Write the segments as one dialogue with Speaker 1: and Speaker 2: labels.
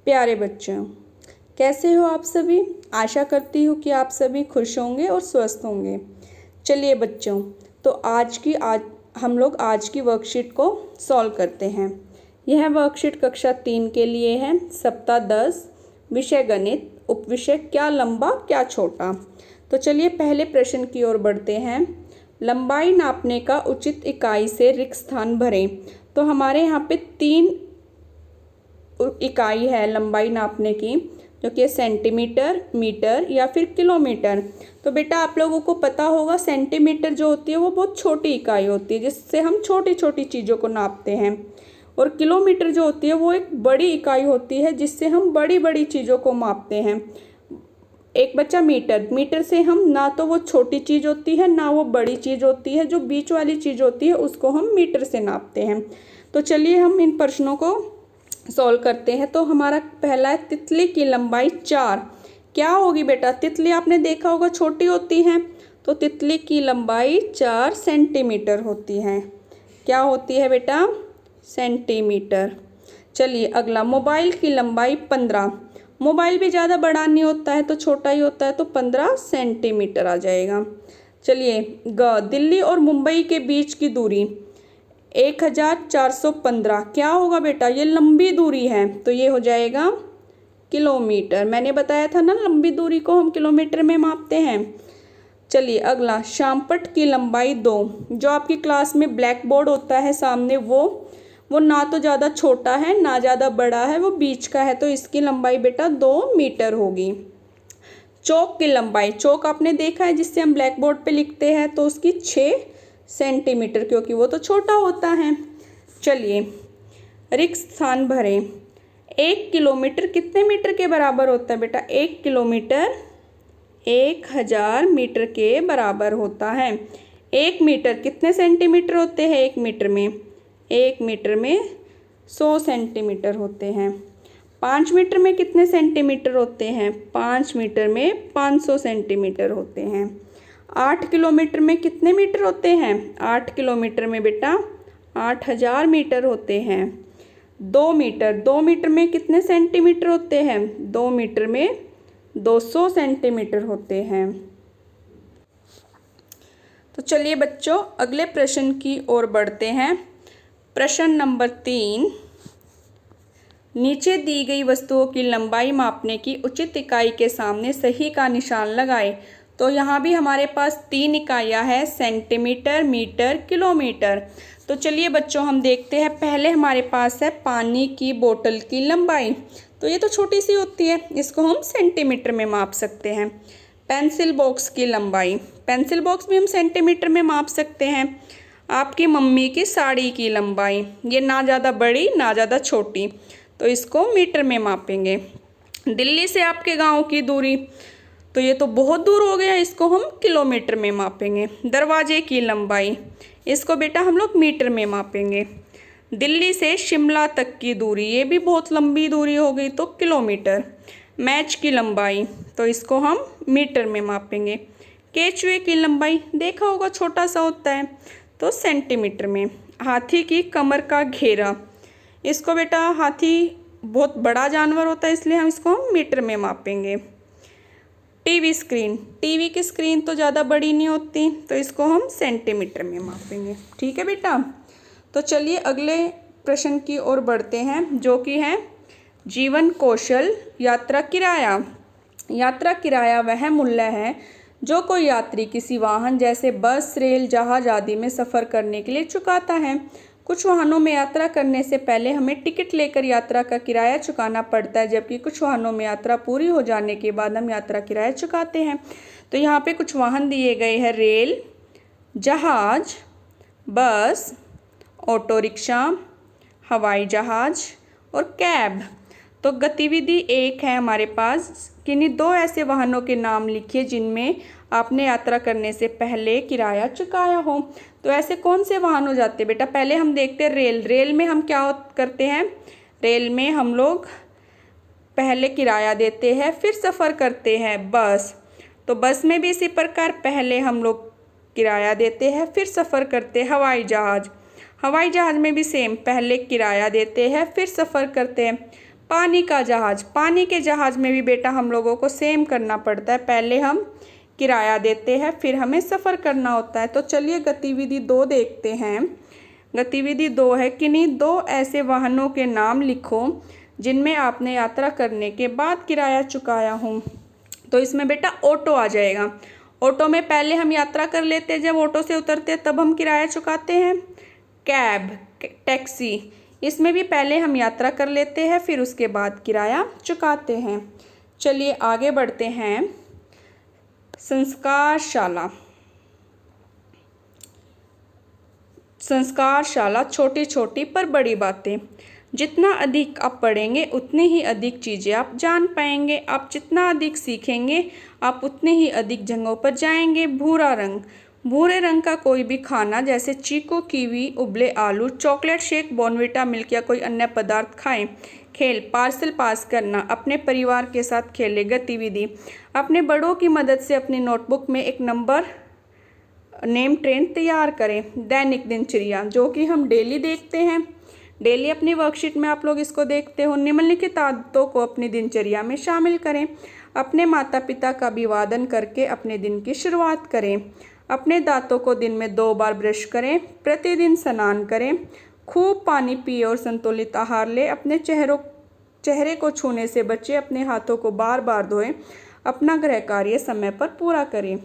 Speaker 1: प्यारे बच्चों, कैसे हो आप सभी। आशा करती हूँ कि आप सभी खुश होंगे और स्वस्थ होंगे। चलिए बच्चों, तो आज हम लोग आज की वर्कशीट को सॉल्व करते हैं। यह वर्कशीट कक्षा 3 के लिए है। सप्ताह 10, विषय गणित, उपविषय क्या लंबा क्या छोटा। तो चलिए पहले प्रश्न की ओर बढ़ते हैं। लंबाई नापने का उचित इकाई से रिक्त स्थान भरें। तो हमारे यहाँ पे 3 इकाई है लंबाई नापने की, जो कि सेंटीमीटर, मीटर या फिर किलोमीटर। तो बेटा आप लोगों को पता होगा सेंटीमीटर जो होती है वो बहुत छोटी इकाई होती है, जिससे हम छोटी छोटी चीज़ों को नापते हैं। और किलोमीटर जो होती है वो एक बड़ी इकाई होती है, जिससे हम बड़ी बड़ी चीज़ों को मापते हैं। एक बच्चा मीटर से हम ना तो वो छोटी चीज़ होती है ना वो बड़ी चीज़ होती है, जो बीच वाली चीज़ होती है उसको हम मीटर से नापते हैं। तो चलिए हम इन प्रश्नों को सॉल्व करते हैं। तो हमारा पहला है, तितली की लंबाई 4 क्या होगी बेटा। तितली आपने देखा होगा छोटी होती है, तो तितली की लंबाई 4 सेंटीमीटर होती है। क्या होती है बेटा, सेंटीमीटर। चलिए अगला, मोबाइल की लंबाई 15। मोबाइल भी ज़्यादा बड़ा नहीं होता है तो छोटा ही होता है, तो 15 सेंटीमीटर आ जाएगा। चलिए दिल्ली और मुंबई के बीच की दूरी 1415 क्या होगा बेटा, ये लंबी दूरी है तो ये हो जाएगा किलोमीटर। मैंने बताया था ना लंबी दूरी को हम किलोमीटर में मापते हैं। चलिए अगला, शामपट की लंबाई 2। जो आपकी क्लास में ब्लैक बोर्ड होता है सामने, वो ना तो ज़्यादा छोटा है ना ज़्यादा बड़ा है, वो बीच का है, तो इसकी लंबाई बेटा 2 मीटर होगी। चौक की लंबाई, चौक आपने देखा है जिससे हम ब्लैक बोर्ड पे लिखते हैं, तो उसकी 6 सेंटीमीटर, क्योंकि वो तो छोटा होता है। चलिए रिक्त स्थान भरें। 1 किलोमीटर कितने मीटर के बराबर होता है बेटा, 1 किलोमीटर 1000 मीटर के बराबर होता है। 1 मीटर कितने सेंटीमीटर होते हैं, 1 मीटर में 100 सेंटीमीटर होते हैं। 5 मीटर में कितने सेंटीमीटर होते हैं, 5 मीटर में 500 सेंटीमीटर होते हैं। 8 किलोमीटर में कितने मीटर होते हैं, 8 किलोमीटर में बेटा 8000 मीटर होते हैं। 2 मीटर में कितने सेंटीमीटर होते हैं, 2 मीटर में 200 सेंटीमीटर होते हैं। तो चलिए बच्चों अगले प्रश्न की ओर बढ़ते हैं। प्रश्न नंबर 3, नीचे दी गई वस्तुओं की लंबाई मापने की उचित इकाई के सामने सही का निशान लगाएं। तो यहाँ भी हमारे पास 3 इकाइयाँ हैं, सेंटीमीटर, मीटर, किलोमीटर। तो चलिए बच्चों हम देखते हैं। पहले हमारे पास है पानी की बोतल की लंबाई, तो ये तो छोटी सी होती है, इसको हम सेंटीमीटर में माप सकते हैं। पेंसिल बॉक्स की लंबाई, पेंसिल बॉक्स भी हम सेंटीमीटर में माप सकते हैं। आपकी मम्मी की साड़ी की लंबाई, ये ना ज़्यादा बड़ी ना ज़्यादा छोटी, तो इसको मीटर में मापेंगे। दिल्ली से आपके गांव की दूरी, तो ये तो बहुत दूर हो गया, इसको हम किलोमीटर में मापेंगे। दरवाजे की लंबाई, इसको बेटा हम लोग मीटर में मापेंगे। दिल्ली से शिमला तक की दूरी, ये भी बहुत लंबी दूरी हो गई, तो किलोमीटर। मैच की लंबाई, तो इसको हम मीटर में मापेंगे। केचुए की लंबाई देखा होगा छोटा सा होता है, तो सेंटीमीटर में। हाथी की कमर का घेरा, इसको बेटा हाथी बहुत बड़ा जानवर होता है, इसलिए हम इसको मीटर में मापेंगे। टीवी स्क्रीन, टीवी की स्क्रीन तो ज़्यादा बड़ी नहीं होती, तो इसको हम सेंटीमीटर में मापेंगे। ठीक है बेटा। तो चलिए अगले प्रश्न की ओर बढ़ते हैं, जो कि है जीवन कौशल यात्रा किराया। यात्रा किराया वह मूल्य है जो कोई यात्री किसी वाहन जैसे बस, रेल, जहाज आदि में सफ़र करने के लिए चुकाता है। कुछ वाहनों में यात्रा करने से पहले हमें टिकट लेकर यात्रा का किराया चुकाना पड़ता है, जबकि कुछ वाहनों में यात्रा पूरी हो जाने के बाद हम यात्रा किराया चुकाते हैं। तो यहाँ पे कुछ वाहन दिए गए हैं, रेल, जहाज, बस, ऑटो रिक्शा, हवाई जहाज और कैब। तो गतिविधि 1 है हमारे पास, किन्हीं 2 ऐसे वाहनों के नाम लिखिए जिनमें आपने यात्रा करने से पहले किराया चुकाया हो। तो ऐसे कौन से वाहन हो जाते हैं बेटा, पहले हम देखते हैं रेल। रेल में हम क्या करते हैं, रेल में हम लोग पहले किराया देते हैं फिर सफ़र करते हैं। बस, तो बस में भी इसी प्रकार पहले हम लोग किराया देते हैं फिर सफ़र करते हैं। हवाई जहाज, हवाई जहाज में भी सेम, पहले किराया देते हैं फिर सफ़र करते हैं। पानी का जहाज। पानी के जहाज में भी बेटा हम लोगों को सेम करना पड़ता है, पहले हम किराया देते हैं फिर हमें सफ़र करना होता है। तो चलिए गतिविधि 2 देखते हैं। गतिविधि 2 है, किन्हीं 2 ऐसे वाहनों के नाम लिखो जिनमें आपने यात्रा करने के बाद किराया चुकाया हो। तो इसमें बेटा ऑटो आ जाएगा। ऑटो में पहले हम यात्रा कर लेते हैं, जब ऑटो से उतरते हैं तब हम किराया चुकाते हैं। कैब, टैक्सी, इसमें भी पहले हम यात्रा कर लेते हैं फिर उसके बाद किराया चुकाते हैं। चलिए आगे बढ़ते हैं। संस्कारशाला। संस्कारशाला, छोटी छोटी पर बड़ी बातें। जितना अधिक आप पढ़ेंगे उतनी ही अधिक चीज़ें आप जान पाएंगे। आप जितना अधिक सीखेंगे आप उतने ही अधिक जगहों पर जाएंगे। भूरा रंग। भूरे रंग का कोई भी खाना जैसे चीकू, कीवी, उबले आलू, चॉकलेट शेक, बॉर्नविटा मिल्क या कोई अन्य पदार्थ खाएं। खेल, पार्सल पास करना, अपने परिवार के साथ खेलें। गतिविधि, अपने बड़ों की मदद से अपनी नोटबुक में एक नंबर नेम ट्रेन तैयार करें। दैनिक दिनचर्या, जो कि हम डेली देखते हैं, डेली अपनी वर्कशीट में आप लोग इसको देखते हो। निम्नलिखित आदतों को अपनी दिनचर्या में शामिल करें। अपने माता पिता का अभिवादन करके अपने दिन की शुरुआत करें। अपने दांतों को दिन में 2 बार ब्रश करें। प्रतिदिन स्नान करें। खूब पानी पिए और संतुलित आहार लें। अपने चेहरे को छूने से बचें। अपने हाथों को बार बार धोएं। अपना गृह कार्य समय पर पूरा करें।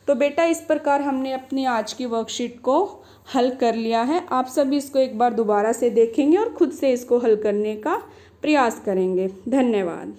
Speaker 1: तो बेटा इस प्रकार हमने अपनी आज की वर्कशीट को हल कर लिया है। आप सभी इसको एक बार दोबारा से देखेंगे और खुद से इसको हल करने का प्रयास करेंगे। धन्यवाद।